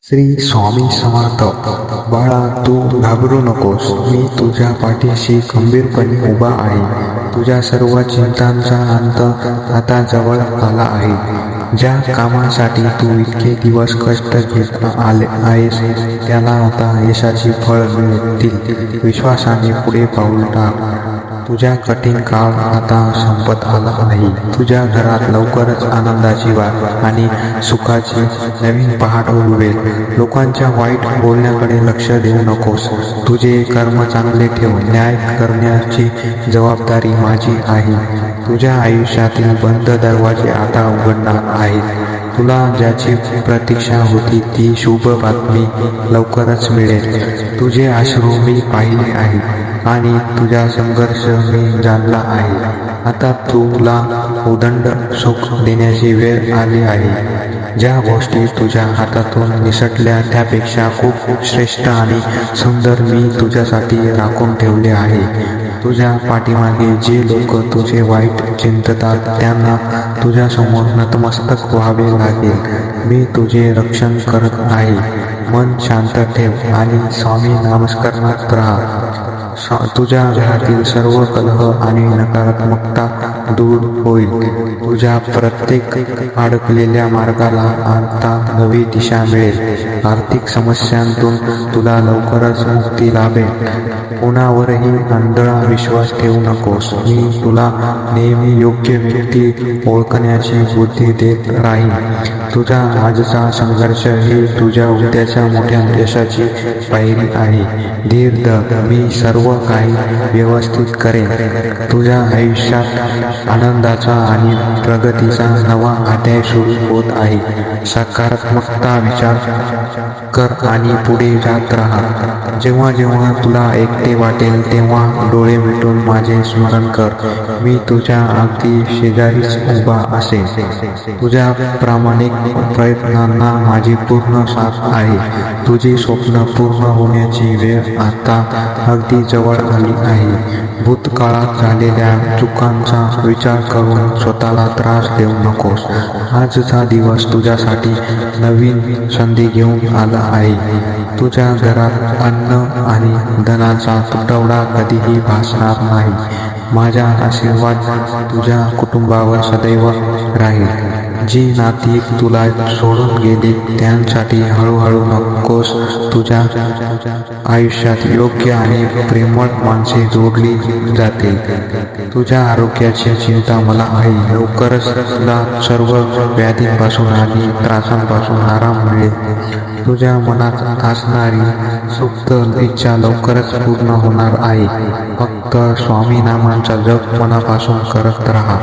श्री स्वामी समर्थ. बाळा, तू घाबरू नकोस. मी तुझ्या पाठीशी खंबीरपणे उभा आहे. तुझ्या सर्व चिंतांचा अंत आता जवळ आला आहे. ज्या कामासाठी तू इतके दिवस कष्ट घेत आले आहेस त्याला आता यशाची फळ मिळतील. विश्वासाने पुढे पाऊल टाक. तुझा कठीण काळ आता संपत आला आहे. तुझ्या घरात लवकरच आनंदाची वाट आणि सुखाची नवीन पहाट उगवेल. लोकांच्या वाईट बोलण्याकडे लक्ष देऊ नकोस. तुझे कर्म चांगले ठेव. न्याय करण्याची जबाबदारी माझी आहे. तुझ्या आयुष्यातील बंद दरवाजे आता उघडणार आहेत. तुला ज्याची प्रतीक्षा होती ती शुभ बातमी लवकरच मिळेल. तुझे अश्रू मी पाहिले आहेत आणि तुझा संघर्ष मी जाणला आहे. आता तुला उदंड सुख देण्याची वेळ आली आहे. ज्या गोष्टी तुझ्या हातातून निसटल्या त्यापेक्षा खूप श्रेष्ठ आणि सुंदर मी तुझ्यासाठी राखून ठेवले आहे. तुझ्या पाठीमागे जे लोक तुझे वाईट चिंततात त्यांना तुझ्यासमोर नतमस्तक व्हावे लागेल. मी तुझे रक्षण करत आहे. मन शांत ठेव आणि स्वामी नामस्मरणात राहा. तुझ्या घरातील सर्व कलह आणि नकारात्मकता दूर होईल. तुझ्या प्रत्येक अडकलेल्या मार्गाला आता नवी दिशा मिळेल. आर्थिक समस्यांतून तुला लवकरच मुक्ती लाभेल. कोणावरही आंधळा विश्वास ठेवू नकोस. मी तुला नेहमी योग्य व्यक्ती ओळखण्याची बुद्धी देत राहीन. तुझा आजचा संघर्ष ही तुझ्या उद्याच्या मोठ्या यशाची पायरी आहे. धीर धर. मी सर्व काही व्यवस्थित करेन. तुझ्या आयुष्यात आनंदाचा आणि प्रगतीचा नवा अध्याय सुरू होत आहे. सकारात्मकता विचार कर आणि पुढे जात राहा. जेव्हा जेव्हा तुला एकटे वाटेल तेव्हा डोळे मिटून माझे स्मरण कर. मी तुझ्या अगदी शेजारीच उभा असेन. तुझ्या प्रामाणिक प्रयत्नांना माझी पूर्ण साथ आहे. तुझी स्वप्न पूर्ण होण्याची वेळ आता अगदी जवळ आली आहे. भूतकाळात झालेल्या चुकांचा विचार करून स्वतःला त्रास देऊ नकोस. आजचा दिवस तुझ्यासाठी नवीन संधी घेऊन आला आहे. तुझ्या घरात अन्न आणि धनाचा तुटवडा कधीही भासणार नाही. माझा आशीर्वाद तुझ्या कुटुंबावर सदैव राहील. जी नाती तुला सोडून गेली त्यांसाठी हळूहळू नकोस. तुझ्या आयुष्यात योग्य आणि प्रेमळ माणसे जोडली जातील. तुझ्या आरोग्याची चिंता मला आहे. लवकरच तुला सर्व व्याधींपासून आणि त्रासांपासून आराम मिळेल. तुझ्या मनात असणारी सुप्त इच्छा लवकरच पूर्ण होणार आहे. फक्त स्वामी नामांचा जप मनापासून करत राहा.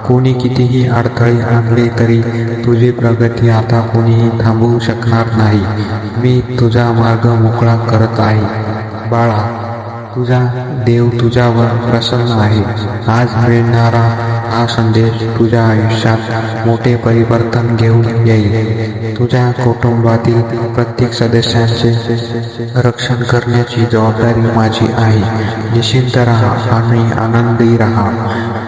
कोणी कितीही अडथळे आणले तरी तुझी प्रगती आता कोणीही थांबवू शकणार नाही. मी तुझा मार्ग मोकळा करत आहे. बाळा, तुझा देव तुझ्यावर प्रसन्न आहे. आज मिळणारा हा संदेश तुझ्या आयुष्यात मोठे परिवर्तन घेऊन येईल. तुझ्या कुटुंबातील प्रत्येक सदस्यांचे रक्षण करण्याची जबाबदारी माझी आहे. निश्चिंत राहा आणि आनंदी राहा.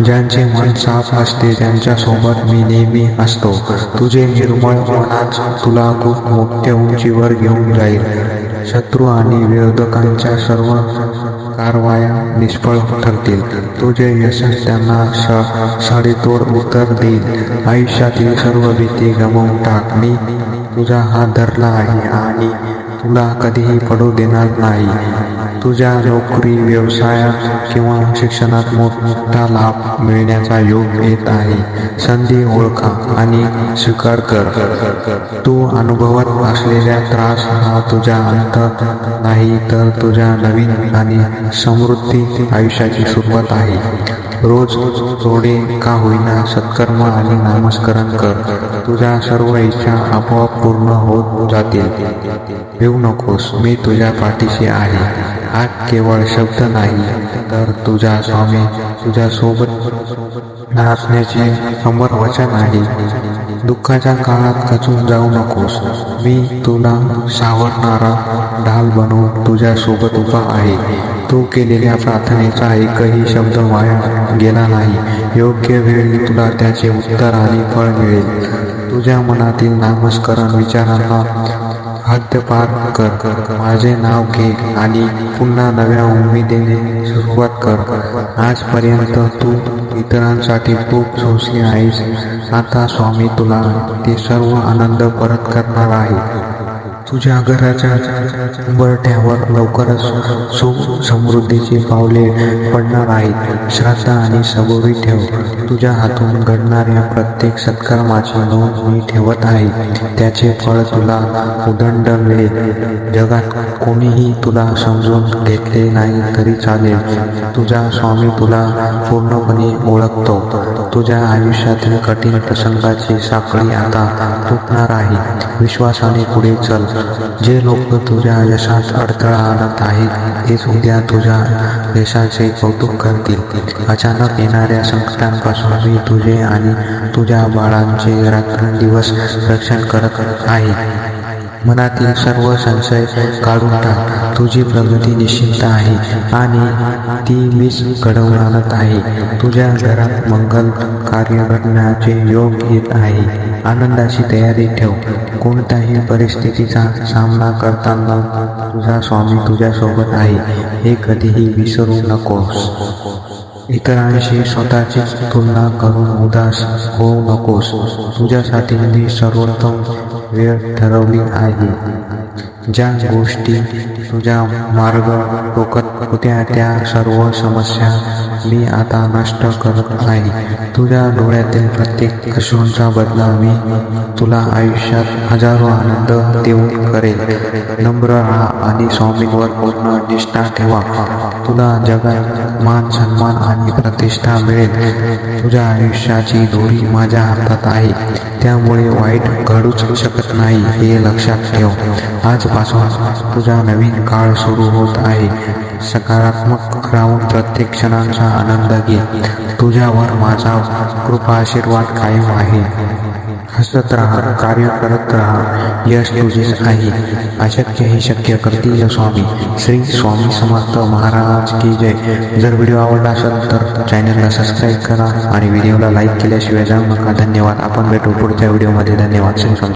ज्यांचे मन साफ असते त्यांच्यासोबत मी नेहमी असतो. तुझे निर्मळ मनाच तुला खूप मोठ्या उंचीवर घेऊन जाईल. शत्रू आणि विरोधकांच्या सर्व कारवाया निष्फळ ठरतील. तुझे यश त्यांना सडेतोड उत्तर देईल. आयुष्यातील सर्व भीती गमावून टाक. मी तुझा हात धरला आहे आणि तुला कधीही पडू देणार नाही. तुझ्या नोकरी, व्यवसायात किंवा शिक्षणात मोठा लाभ मिळण्याचा योग येत आहे. संधी ओळखा आणि स्वीकार कर. तू अनुभवत असलेला त्रास हा तुझा अंत नाही तर तुझ्या नवीन आणि समृद्धी आयुष्याची सुरुवात आहे. रोज थोडे का होईना सत्कर्म आणि नामस्मरण कर. तुझ्या सर्व इच्छा आपोआप पूर्ण होत जातील. भिवू नकोस. मी तुझ्या पाठीशी आहे. हा केवळ शब्द नाही तर तुझा स्वामी तुझ्या सोबत असण्याचे अमर वचन आहे. दुःखाच्या काळात खचून जाऊ नकोस. मी तुला सावरणारा ढाल बनवून तुझ्या सोबत उभा आहे. तू केलेल्या प्रार्थनेचा एकही शब्द वाया गेला नाही. योग्य वेळी तुला त्याचे उत्तर आणि फळ मिळेल. तुझ्या मनातील नामस्मरण विचारांना हद्दपार कर. माझे नाव घे आणि पुन्हा नव्या उमेदीने सुरुवात कर. आजपर्यंत तू इतरांसाठी खूप सोसले आहेस. आता स्वामी तुला ते सर्व आनंद परत करणार आहे. तुझ्या घराच्या उंबरठ्यावर लवकरच सुख समृद्धीची पावले पडणार आहेत. श्रद्धा आणि सबुरी ठेव. तुझ्या हातून घडणाऱ्या प्रत्येक सत्कर्माची नोंद मी ठेवत आहे. त्याचे फळ तुला उदंड मिळेल. जगात कोणीही तुला समजून घेतले नाही तरी चालेल. तुझा स्वामी तुला पूर्णपणे ओळखतो. तुझ्या आयुष्यातील कठीण प्रसंगाची साखळी आता तुटणार आहे. विश्वासाने पुढे चल. जे लोक तुझ्या यशात अडथळा आणत आहेत तेच उद्या तुझ्या यशाचे कौतुक करतील. अचानक येणाऱ्या संकटांपासून मी तुझे आणि तुझ्या बाळांचे रात्रंदिवस रक्षण करत आहे. मनातील सर्व संशय काढून टाक. तुझी प्रगती निश्चित आहे आणि ती मीच घडवून आणत आहे. तुझ्या घरात मंगल कार्य घडण्याचे योग येत आहे. आनंदाची तयारी ठेव. कोणत्याही परिस्थितीचा सामना करताना तुझा स्वामी तुझ्यासोबत आहे हे कधीही विसरू नकोस. इतरांशी स्वतःची तुलना करून उदास होऊ नकोस. तुझ्यासाठी मी सर्वोत्तम वेळ ठरवली आहे. ज्या गोष्टी तुझा मार्ग रोखत होत्या त्या सर्व समस्या मी आता नष्ट करत आहे. तुझ्या डोळ्यातील प्रत्येक अश्रूंचा बदला मी तुला आयुष्यात हजारो आनंद देऊन करेल. नम्र राहा आणि स्वामींवर पूर्ण निष्ठा ठेवा. तुला जगात मान सन्मान आणि प्रतिष्ठा मिळेल. तुझ्या आयुष्याची दोरी माझ्या हातात आहे. त्यामुळे वाईट घडूच शकत नाही हे लक्षात ठेव. आजपासून तुझा नवीन काळ सुरू होत आहे. सकारात्मक राहून प्रत्येक क्षणाचा आनंद घे. तुझ्यावर माझा कृपा आशीर्वाद कायम आहे. हसत राहा, कार्य करत राहा. यश तुझेच आहे. अशक्य हे शक्य करतील स्वामी. श्री स्वामी समर्थ महाराज की जय. जर व्हिडिओ आवडला असेल तर चॅनलला सबस्क्राईब करा आणि व्हिडिओला लाईक केल्याशिवाय जाऊ नका. धन्यवाद. आपण भेटू पुढच्या व्हिडिओमध्ये. धन्यवाद. श्री स्वामी.